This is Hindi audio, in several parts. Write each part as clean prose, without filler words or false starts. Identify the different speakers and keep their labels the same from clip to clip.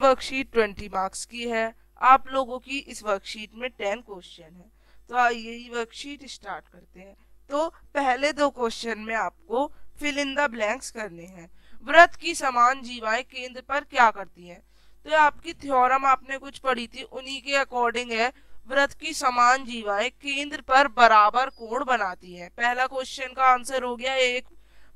Speaker 1: वर्कशीट 20 मार्क्स की है। आप लोगों की इस वर्कशीट में 10 क्वेश्चन है। तो आइए ये वर्कशीट स्टार्ट करते हैं। तो पहले दो क्वेश्चन में आपको फिल इन द ब्लैंक्स करने हैं। वृत्त की समान जीवाएं केंद्र पर क्या करती हैं? तो आपकी थ्योरम आपने कुछ पढ़ी थी, उन्हीं के अकॉर्डिंग है। वृत्त की समान जीवाएं केंद्र पर बराबर कोण बनाती हैं। पहला क्वेश्चन का आंसर हो गया, 1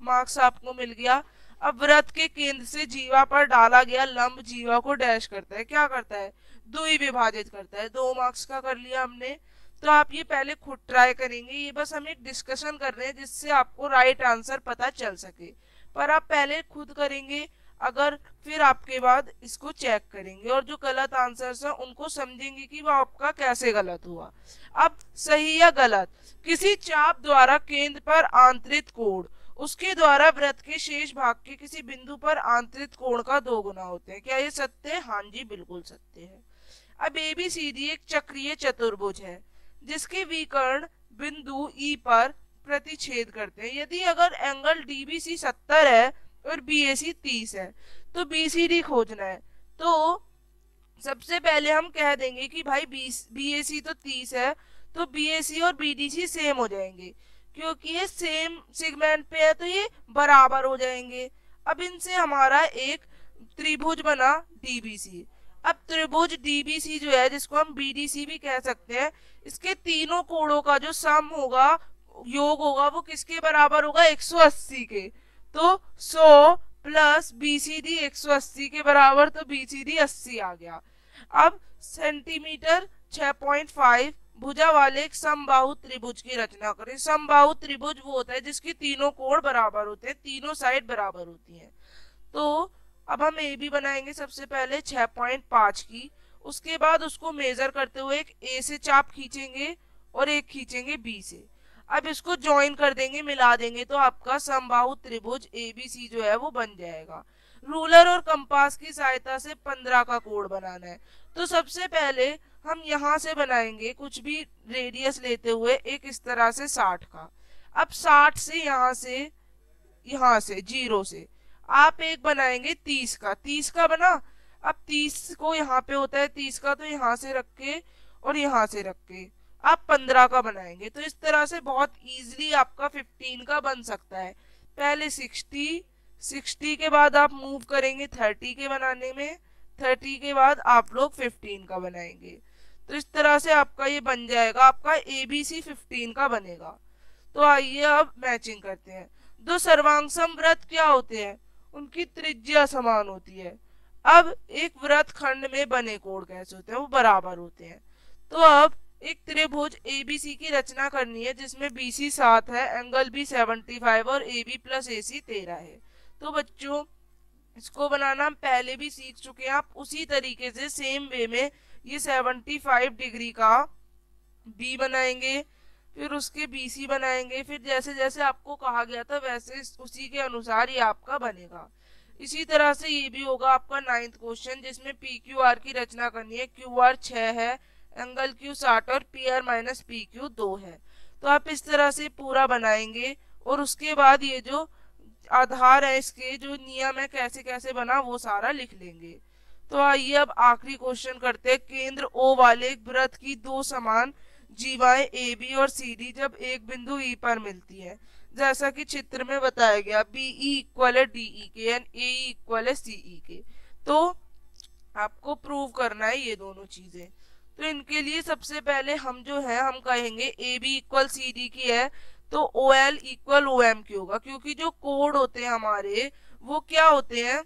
Speaker 1: मार्क्स आपको मिल गया। अब वृत्त के केंद्र से जीवा पर डाला गया लंब जीवा को डैश करता है, क्या करता है? द्विविभाजित करता है। 2 मार्क्स का कर लिया हमने। तो आप ये पहले खुद ट्राई करेंगे, ये बस हम एक डिस्कशन कर रहे हैं जिससे आपको राइट आंसर पता चल सके। पर आप पहले खुद करेंगे, अगर फिर आपके बाद इसको चेक करेंगे और जो गलत आंसर्स हैं उनको समझेंगे कि वो आपका कैसे गलत हुआ। अब सही या गलत, किसी चाप द्वारा केंद्र पर आंतरित कोण उसके द्वारा वृत्त के शेष भाग के किसी बिंदु पर आंतरित कोण का 2 गुना होते हैं। क्या ये सत्य है? हाँ जी, बिल्कुल सत्य है। अब एबीसीडी एक चक्रीय चतुर्भुज है जिसके विकर्ण बिंदु ई पर प्रतिच्छेद करते हैं। यदि अगर एंगल डीबीसी 70 है और बीएसी 30 है तो बीसीडी खोजना है। तो सबसे पहले हम कह देंगे कि भाई बीएसी तो 30 है, तो बीएसी और बीडीसी सेम हो जाएंगे क्योंकि ये सेम सेगमेंट पे है, तो ये बराबर हो जाएंगे। अब इनसे हमारा एक त्रिभुज बना डीबीसी। अब त्रिभुज डीबीसी जो है, जिसको हम बीडीसी भी कह सकते हैं, इसके तीनों कोणों का जो सम होगा, योग होगा, वो किसके बराबर होगा? 180 के। तो 100 प्लस बीसीडी 180 के बराबर, तो बीसीडी 80 आ गया। अब सेंटीमीटर 6.5 भुजा वाले एक समबाहु त्रिभुज की रचना करें। समबाहु त्रिभुज वो होता है जिसकी तीनों कोण बराबर होते हैं, तीनों साइड बराबर होती हैं। तो अब हम ए बी बनाएंगे सबसे पहले 6.5 की। उसके बाद उसको मेजर करते हुए एक ए से चाप खींचेंगे और एक खींचेंगे बी से। अब इसको ज्वाइन कर देंगे, मिला देंगे, तो आपका समबाहु त्रिभुज एबीसी जो है वो बन जाएगा। रूलर और कंपास की सहायता से 15 का कोण बनाना है। तो सबसे पहले हम यहाँ से बनाएंगे, कुछ भी रेडियस लेते हुए, एक इस तरह से 60 का। अब 60 से यहाँ से 0 से आप एक बनाएंगे 30 का। 30 का बना। अब 30 को यहाँ पे होता है 30 का, तो यहाँ से रख के और यहाँ से रख के आप 15 का बनाएंगे। तो इस तरह से बहुत इजीली आपका 15 का बन सकता है। पहले 60 के बाद आप मूव करेंगे 30 के बनाने में, 30 के बाद आप लोग 15 का बनाएंगे। तो इस तरह से आपका ये बन जाएगा, आपका एबीसी 15 का बनेगा। तो आइए अब मैचिंग करते हैं। दो सर्वांगसम वृत्त क्या होते हैं? उनकी त्रिज्या समान होती है। अब एक वृत्त खंड में बने कोण कैसे होते हैं? वो बराबर होते हैं। तो अब एक त्रिभुज एबीसी की रचना करनी है जिसमें बीसी 7 है, एंगल बी 75 और ए बी प्लस ए सी 13 है। तो बच्चों इसको बनाना हम पहले भी सीख चुके हैं। आप उसी तरीके से सेम वे में ये 75 डिग्री का बी बनाएंगे, फिर उसके बीसी बनाएंगे, फिर जैसे जैसे आपको कहा गया था वैसे उसी के अनुसार ये आपका बनेगा। इसी तरह से ये भी होगा आपका 9th क्वेश्चन, जिसमें पी क्यू आर की रचना करनी है। क्यू आर 6 है, एंगल क्यू 60 और P R minus P Q 2 है। तो आप इस तरह से पूरा बनाएंगे और उसके बाद ये जो आधार है, इसके जो नियम है कैसे कैसे बना, वो सारा लिख लेंगे। तो आइए अब आखिरी क्वेश्चन करते हैं। केंद्र ओ वाले एक वृत्त की दो समान जीवाएं ए बी और सी डी जब एक बिंदु ई पर मिलती है, जैसा कि चित्र में बताया गया, बी ई इक्वल है डी ई के एंड ए ई इक्वल है सी ई के। तो आपको प्रूव करना है ये दोनों चीजें। तो इनके लिए सबसे पहले हम जो है हम कहेंगे A B equal C D की है, तो O L equal O M की होगा, क्योंकि जो कोड होते हैं हमारे वो क्या होते हैं,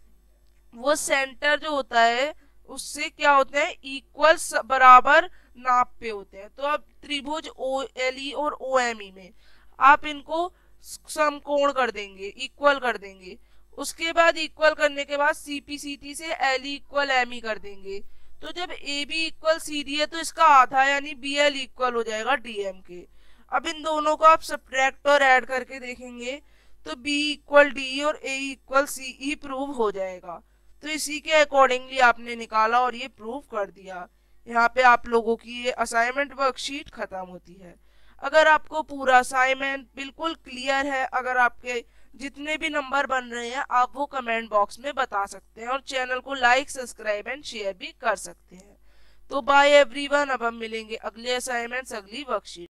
Speaker 1: वो सेंटर जो होता है उससे क्या होते हैं, इक्वल बराबर नाप पे होते हैं। तो अब त्रिभुज ओ एल ई और ओ एम ई में आप इनको समकोण कर देंगे, इक्वल कर देंगे। उसके बाद इक्वल करने के बाद सीपीसीटी से एल इक्वल एम ई कर देंगे। तो जब A B equal C D है तो इसका आधा यानी बी एल इक्वल हो जाएगा डी एम के। अब इन दोनों को आप सब्ट्रैक्ट और ऐड करके देखेंगे तो बी इक्वल डी और ए इक्वल सी ई प्रूव हो जाएगा। तो इसी के अकॉर्डिंगली आपने निकाला और ये प्रूव कर दिया। यहाँ पे आप लोगों की ये असाइनमेंट वर्कशीट खत्म होती है। अगर आपको पूरा असाइनमेंट बिल्कुल क्लियर है, अगर आपके जितने भी नंबर बन रहे हैं आप वो कमेंट बॉक्स में बता सकते हैं और चैनल को लाइक सब्सक्राइब एंड शेयर भी कर सकते हैं। तो बाय एवरीवन, अब हम मिलेंगे अगले असाइनमेंट्स अगली वर्कशीट।